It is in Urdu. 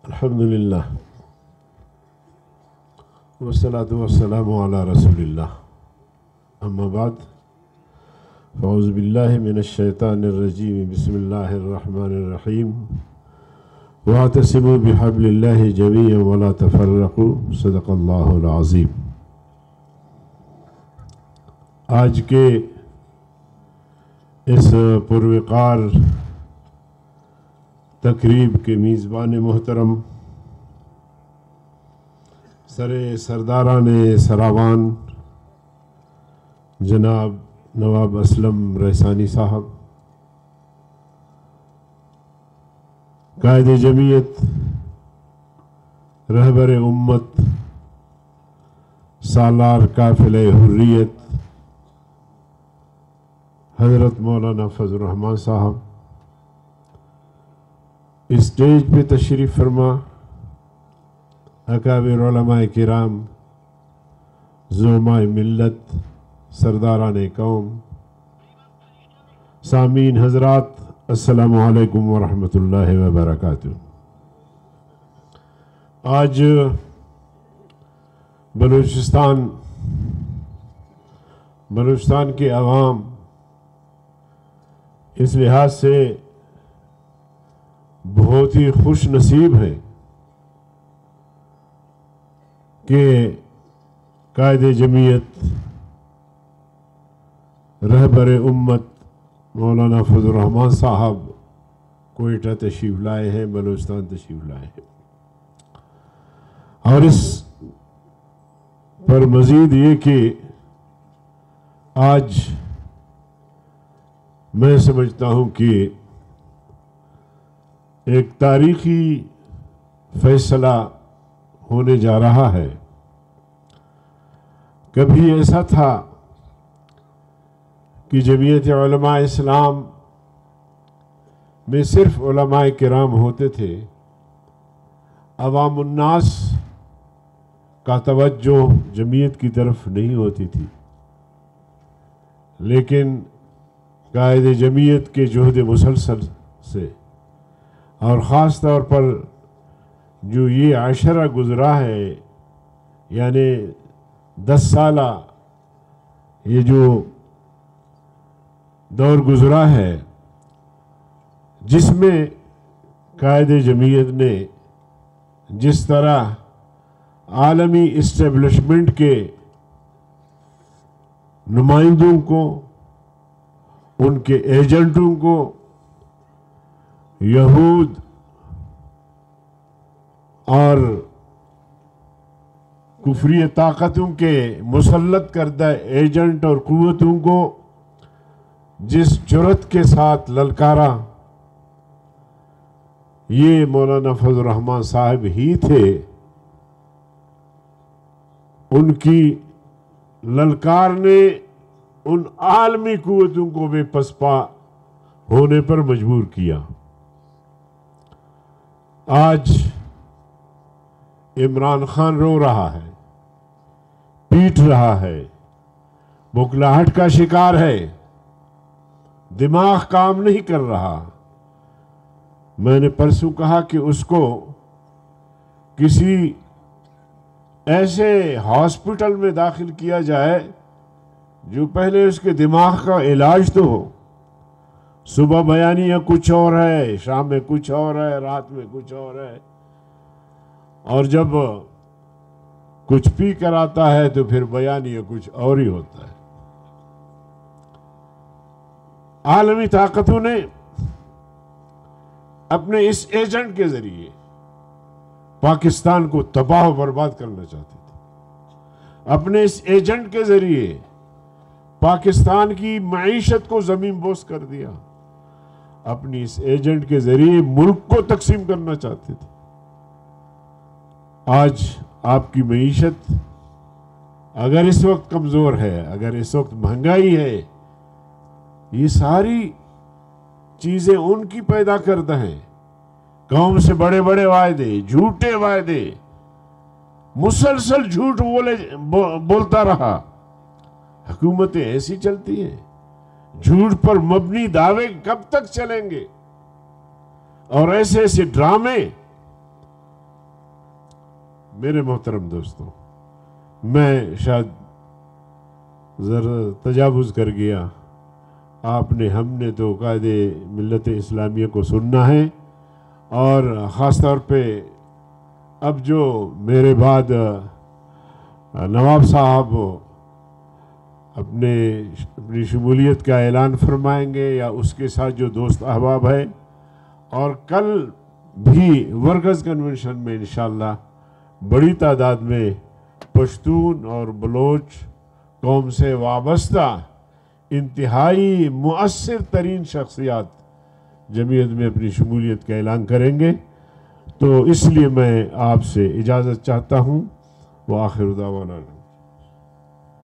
الحمدللہ والصلاة والسلام علی رسول اللہ اما بعد فاعوذ باللہ من الشیطان الرجیم بسم اللہ الرحمن الرحیم واعتصموا بحبل اللہ جميعا ولا تفرقوا صدق اللہ العظیم۔ آج کے اس پروقار تقریب کے میزبان محترم سرداران سراوان جناب نواب اسلم رحسانی صاحب، قائد جمعیت، رہبر امت، سالار قافلہ حریت حضرت مولانا فضل الرحمان صاحب، اسٹیج پہ تشریف فرما اکابر علماء کرام، زعماء ملت، سرداران قوم، سامعین حضرات، السلام علیکم ورحمۃ اللہ وبرکاتہ۔ آج بلوچستان کے عوام اس لحاظ سے بہت ہی خوش نصیب ہے کہ قائد جمعیت، رہبر امت مولانا فضل الرحمان صاحب کوئٹہ تشریف لائے ہیں، بلوچستان تشریف لائے ہیں، اور اس پر مزید یہ کہ آج میں سمجھتا ہوں کہ ایک تاریخی فیصلہ ہونے جا رہا ہے۔ کبھی ایسا تھا کہ جمعیت علماء اسلام میں صرف علماء کرام ہوتے تھے، عوام الناس کا توجہ جمعیت کی طرف نہیں ہوتی تھی، لیکن قائد جمعیت کے جہد مسلسل سے اور خاص طور پر جو یہ عشرہ گزرا ہے، یعنی 10 سالہ یہ جو دور گزرا ہے، جس میں قائد جمعیت نے جس طرح عالمی اسٹیبلشمنٹ کے نمائندوں کو، ان کے ایجنٹوں کو، یہود اور کفری طاقتوں کے مسلط کردہ ایجنٹ اور قوتوں کو جس جرأت کے ساتھ للکارا، یہ مولانا فضل الرحمان صاحب ہی تھے۔ ان کی للکار نے ان عالمی قوتوں کو بے پسپا ہونے پر مجبور کیا۔ آج عمران خان رو رہا ہے، پیٹ رہا ہے، بکلاہٹ کا شکار ہے، دماغ کام نہیں کر رہا۔ میں نے پرسوں کہا کہ اس کو کسی ایسے ہاسپٹل میں داخل کیا جائے جو پہلے اس کے دماغ کا علاج تو ہو۔ صبح بیانیہ کچھ اور ہے، شام میں کچھ اور ہے، رات میں کچھ اور ہے، اور جب کچھ پی کر آتا ہے تو پھر بیانیہ کچھ اور ہی ہوتا ہے۔ عالمی طاقتوں نے اپنے اس ایجنٹ کے ذریعے پاکستان کو تباہ و برباد کرنا چاہتے تھے، اپنے اس ایجنٹ کے ذریعے پاکستان کی معیشت کو زمین بوس کر دیا، اپنی اس ایجنٹ کے ذریعے ملک کو تقسیم کرنا چاہتے تھے۔ آج آپ کی معیشت اگر اس وقت کمزور ہے، اگر اس وقت مہنگائی ہے، یہ ساری چیزیں ان کی پیدا کردہ ہیں۔ قوم سے بڑے بڑے وعدے، جھوٹے وعدے، مسلسل جھوٹ بولتا رہا۔ حکومتیں ایسی چلتی ہیں، جھوٹ پر مبنی دعوے کب تک چلیں گے؟ اور ایسے ایسے ڈرامے میرے محترم دوستوں، میں شاید ذرا تجاوز کر گیا، آپ نے ہم نے تو قائد ملت اسلامیہ کو سننا ہے، اور خاص طور پہ اب جو میرے بعد نواب صاحب اپنی شمولیت کا اعلان فرمائیں گے، یا اس کے ساتھ جو دوست احباب ہے، اور کل بھی ورکرز کنونشن میں انشاءاللہ بڑی تعداد میں پشتون اور بلوچ قوم سے وابستہ انتہائی مؤثر ترین شخصیات جمعیت میں اپنی شمولیت کا اعلان کریں گے۔ تو اس لیے میں آپ سے اجازت چاہتا ہوں، وآخر دعوانا